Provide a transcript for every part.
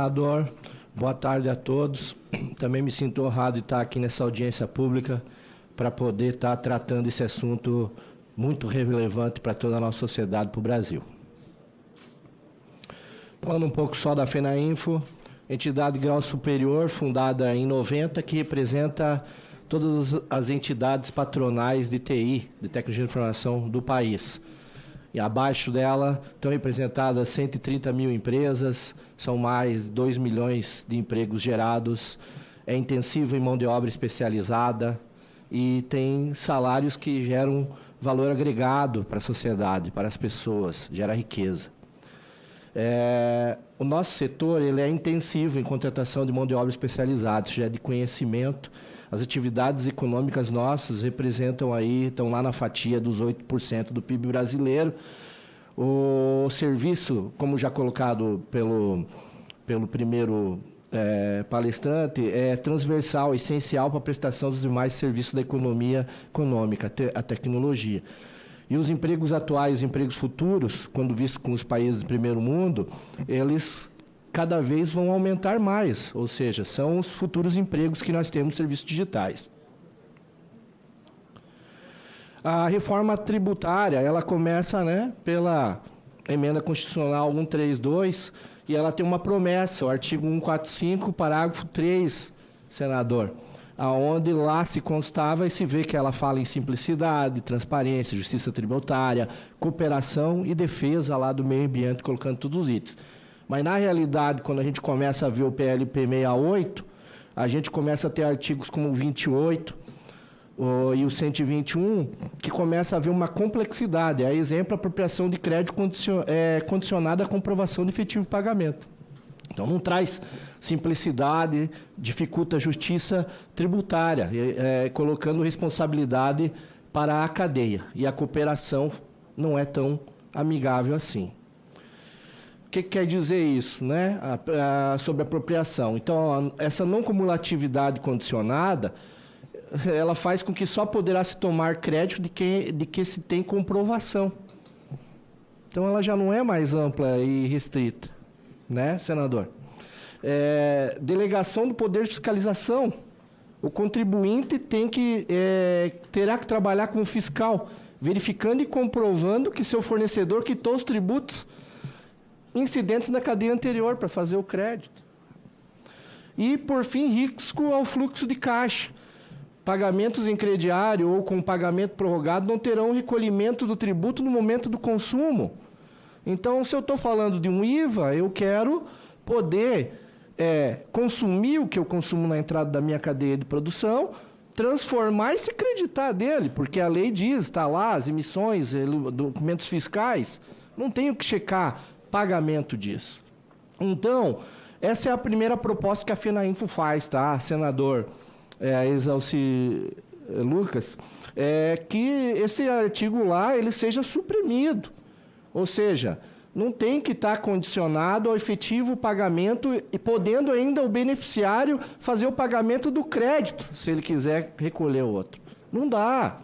senador. Boa tarde a todos. Também me sinto honrado de estar aqui nessa audiência pública para poder estar tratando esse assunto muito relevante para toda a nossa sociedade, para o Brasil. Falando um pouco só da FENAINFO, entidade de grau superior, fundada em 90, que representa todas as entidades patronais de TI, de tecnologia de informação do país. E abaixo dela estão representadas 130 mil empresas, são mais de 2 milhões de empregos gerados, é intensivo em mão de obra especializada e tem salários que geram valor agregado para a sociedade, para as pessoas, gera riqueza. O nosso setor ele é intensivo em contratação de mão de obra especializada, já é de conhecimento. As atividades econômicas nossas representam aí, estão lá na fatia dos 8% do PIB brasileiro. O serviço, como já colocado pelo primeiro palestrante, é transversal, essencial para a prestação dos demais serviços da economia econômica, a tecnologia. E os empregos atuais, os empregos futuros, quando vistos com os países do primeiro mundo, eles cada vez vão aumentar mais, ou seja, são os futuros empregos que nós temos nos serviços digitais. A reforma tributária, ela começa, pela emenda constitucional 132, e ela tem uma promessa, o artigo 145, parágrafo 3, senador, aonde lá se constava e se vê que ela fala em simplicidade, transparência, justiça tributária, cooperação e defesa lá do meio ambiente, colocando todos os itens. Mas, na realidade, quando a gente começa a ver o PLP 68, a gente começa a ter artigos como o 28 e o 121, que começa a ver uma complexidade. A exemplo, a apropriação de crédito condicionada à comprovação de efetivo pagamento. Então, não traz simplicidade, dificulta a justiça tributária, colocando responsabilidade para a cadeia. E a cooperação não é tão amigável assim. O que quer dizer isso, sobre apropriação? Então, essa não cumulatividade condicionada, ela faz com que só poderá se tomar crédito de que se tem comprovação. Então, ela já não é mais ampla e restrita, senador? Delegação do poder de fiscalização. O contribuinte terá que trabalhar como fiscal, verificando e comprovando que seu fornecedor quitou os tributos incidentes na cadeia anterior para fazer o crédito. E, por fim, risco ao fluxo de caixa. Pagamentos em crediário ou com pagamento prorrogado não terão recolhimento do tributo no momento do consumo. Então, se eu estou falando de um IVA, eu quero poder consumir o que eu consumo na entrada da minha cadeia de produção, transformar e se creditar dele, porque a lei diz, está lá, as emissões, documentos fiscais, não tenho que checar pagamento disso. Então, essa é a primeira proposta que a FENAINFO faz, senador Exalci Lucas, que esse artigo lá ele seja suprimido. Ou seja, não tem que estar condicionado ao efetivo pagamento e podendo ainda o beneficiário fazer o pagamento do crédito, se ele quiser recolher o outro. Não dá.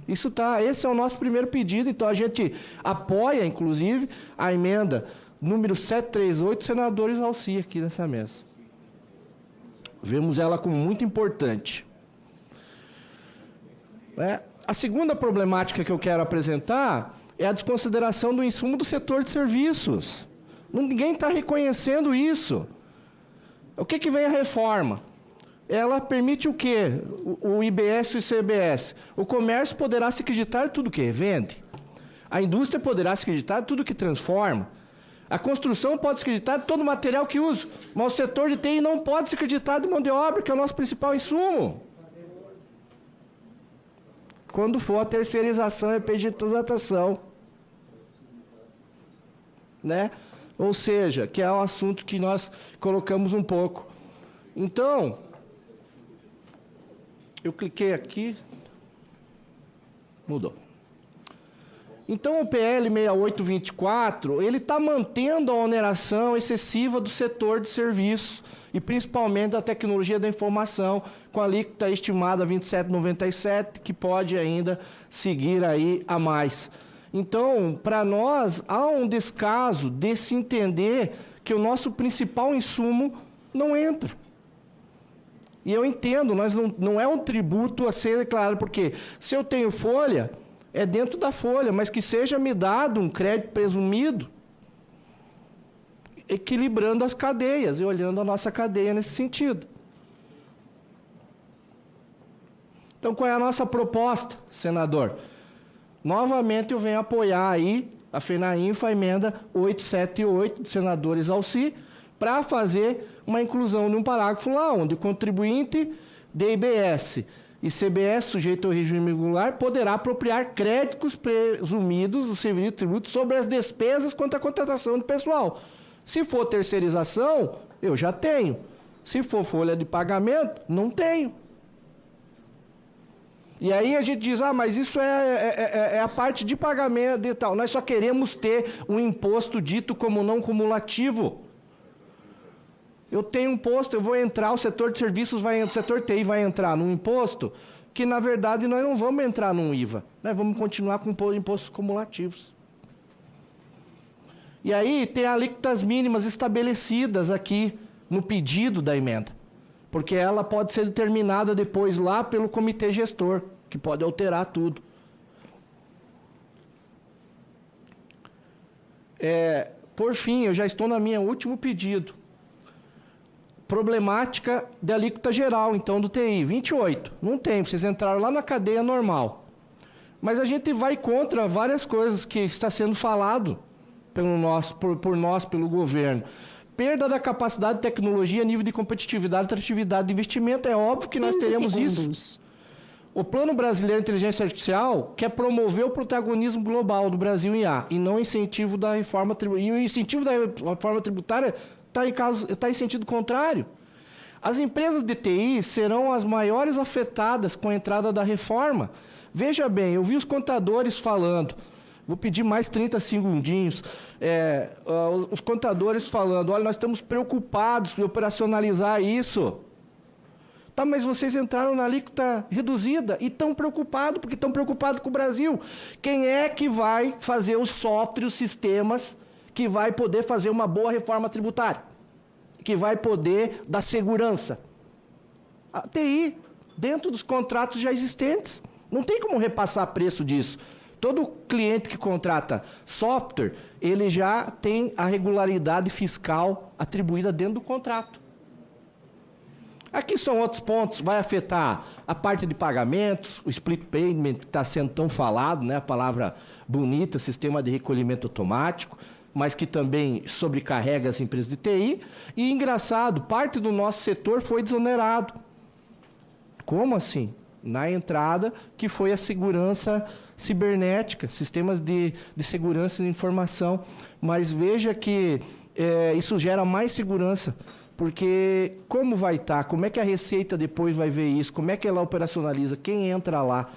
Esse é o nosso primeiro pedido, então a gente apoia, inclusive, a emenda número 738, senador Exalci, aqui nessa mesa. Vemos ela como muito importante. A segunda problemática que eu quero apresentar é a desconsideração do insumo do setor de serviços. Ninguém está reconhecendo isso. O que vem a reforma? Ela permite o quê? O IBS e o ICBS. O comércio poderá se acreditar em tudo que vende. A indústria poderá se acreditar em tudo que transforma. A construção pode se acreditar de todo o material que usa. Mas o setor de TI não pode se acreditar de mão de obra, que é o nosso principal insumo. Quando for a terceirização e a pejetização. Ou seja, que é um assunto que nós colocamos um pouco. Então, eu cliquei aqui, mudou. Então, o PL 6824, ele está mantendo a oneração excessiva do setor de serviços e principalmente da tecnologia da informação, com a alíquota estimada a 27,97, que pode ainda seguir aí a mais. Então, para nós, há um descaso de se entender que o nosso principal insumo não entra. E eu entendo, nós não é um tributo a ser declarado, porque se eu tenho folha, é dentro da folha, mas que seja me dado um crédito presumido, equilibrando as cadeias e olhando a nossa cadeia nesse sentido. Então, qual é a nossa proposta, senador? Novamente, eu venho apoiar aí a FENAINFRA, a emenda 878 dos senadores Alci, para fazer uma inclusão num parágrafo lá, onde o contribuinte de IBS e CBS, sujeito ao regime regular, poderá apropriar créditos presumidos do serviço de tributo sobre as despesas quanto à contratação de pessoal. Se for terceirização, eu já tenho. Se for folha de pagamento, não tenho. E aí a gente diz, mas isso é a parte de pagamento e tal. Nós só queremos ter um imposto dito como não cumulativo. Eu tenho um imposto, eu vou entrar, o setor de serviços o setor TI vai entrar num imposto que, na verdade, nós não vamos entrar num IVA. Nós vamos continuar com impostos cumulativos. E aí tem alíquotas mínimas estabelecidas aqui no pedido da emenda. Porque ela pode ser determinada depois lá pelo comitê gestor, que pode alterar tudo. Por fim, eu já estou na minha último pedido. Problemática de alíquota geral, então, do TI. 28. Não tem, vocês entraram lá na cadeia normal. Mas a gente vai contra várias coisas que está sendo falado por nós, pelo governo. Perda da capacidade de tecnologia, nível de competitividade, atratividade de investimento. É óbvio que nós teremos isso. O Plano Brasileiro de Inteligência Artificial quer promover o protagonismo global do Brasil em IA, e não o incentivo da reforma tributária. E o incentivo da reforma tributária está em sentido contrário. As empresas de TI serão as maiores afetadas com a entrada da reforma. Veja bem, eu vi os contadores falando, vou pedir mais 30 segundinhos, os contadores falando, olha, nós estamos preocupados em operacionalizar isso. Tá, mas vocês entraram na alíquota reduzida e estão preocupados, porque estão preocupados com o Brasil. Quem é que vai fazer os softwares, os sistemas, que vai poder fazer uma boa reforma tributária? Que vai poder dar segurança? A TI, dentro dos contratos já existentes. Não tem como repassar preço disso. Todo cliente que contrata software, ele já tem a regularidade fiscal atribuída dentro do contrato. Aqui são outros pontos, vai afetar a parte de pagamentos, o split payment, que está sendo tão falado, né, a palavra bonita, sistema de recolhimento automático, mas que também sobrecarrega as empresas de TI. E, engraçado, parte do nosso setor foi desonerado. Como assim? Na entrada, que foi a segurança cibernética, sistemas de segurança de informação. Mas veja que isso gera mais segurança. Porque como vai estar? Como é que a Receita depois vai ver isso? Como é que ela operacionaliza? Quem entra lá?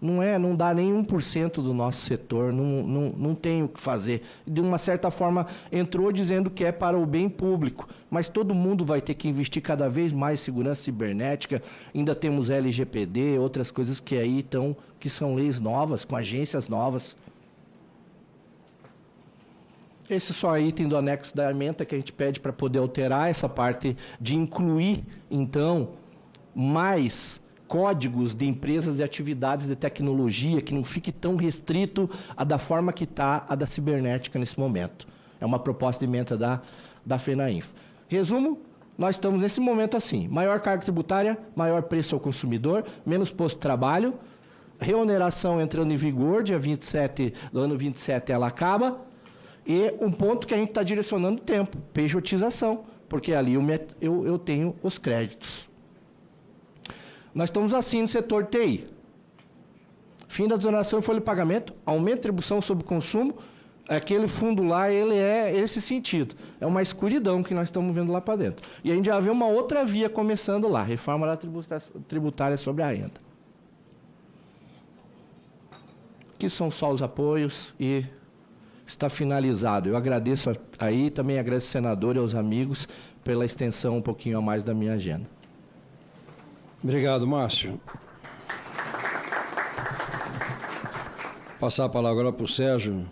Não dá nem 1% do nosso setor, não tem o que fazer. De uma certa forma, entrou dizendo que é para o bem público, mas todo mundo vai ter que investir cada vez mais em segurança cibernética. Ainda temos LGPD, outras coisas que aí estão, que são leis novas, com agências novas. Esse só item do anexo da emenda que a gente pede para poder alterar essa parte de incluir, então, mais códigos de empresas e atividades de tecnologia, que não fique tão restrito a da forma que está a da cibernética nesse momento. É uma proposta de emenda da FENAINFRA. Resumo, nós estamos nesse momento assim, maior carga tributária, maior preço ao consumidor, menos posto de trabalho, reoneração entrando em vigor, dia 27 do ano 27 ela acaba, e um ponto que a gente está direcionando o tempo, pejotização, porque ali eu tenho os créditos. Nós estamos assim no setor TI. Fim da desoneração e folha de pagamento, aumento de tribuição sobre o consumo, aquele fundo lá, ele é esse sentido. É uma escuridão que nós estamos vendo lá para dentro. E a gente já vê uma outra via começando lá, reforma da tributária sobre a renda. Que são só os apoios e está finalizado. Eu agradeço aí, também agradeço ao senador e aos amigos pela extensão um pouquinho a mais da minha agenda. Obrigado, Márcio. Passar a palavra agora para o Sérgio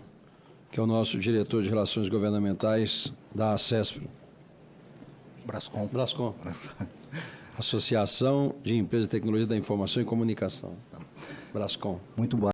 que é o nosso diretor de Relações Governamentais da ACESPRO. Brascom. Associação de Empresas de Tecnologia da Informação e Comunicação. Brascom. Muito boa.